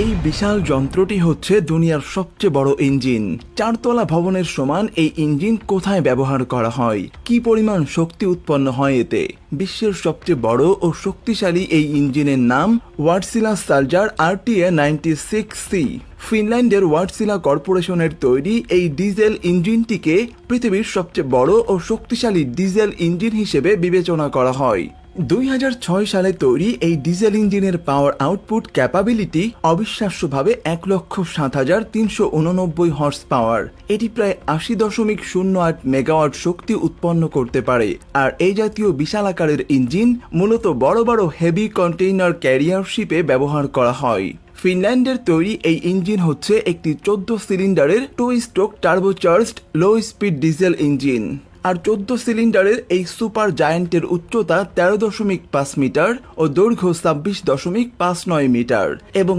এই বিশাল যন্ত্রটি হচ্ছে দুনিয়ার সবচেয়ে বড় ইঞ্জিন। চারতলা ভবনের সমান এই ইঞ্জিন কোথায় ব্যবহার করা হয়, কি পরিমাণ শক্তি উৎপন্ন হয় এতে? বিশ্বের সবচেয়ে বড় ও শক্তিশালী এই ইঞ্জিনের নাম ওয়ার্ডসিলা সালজার RTA 96C। ফিনল্যান্ডের ওয়ার্ডসিলা কর্পোরেশনের তৈরি এই ডিজেল ইঞ্জিনটিকে পৃথিবীর সবচেয়ে বড় ও শক্তিশালী ডিজেল ইঞ্জিন হিসেবে বিবেচনা করা হয়। 2006 সালে তৈরি এই ডিজেল ইঞ্জিনের পাওয়ার আউটপুট ক্যাপাবিলিটি অবিশ্বাস্যভাবে 1,07,389 হর্স পাওয়ার। এটি প্রায় 80.08 মেগাওয়াট শক্তি উৎপন্ন করতে পারে। আর এই জাতীয় বিশাল আকারের ইঞ্জিন মূলত বড় বড় হেভি কন্টেইনার ক্যারিয়ার শিপে ব্যবহার করা হয়। ফিনল্যান্ডের তৈরি এই ইঞ্জিন হচ্ছে একটি 14 সিলিন্ডারের 2 stroke turbocharged low speed diesel engine. আর 14 সিলিন্ডারের এই সুপার জায়ান্টের উচ্চতা 13.5 মিটার ও দৈর্ঘ্য 26.59 মিটার এবং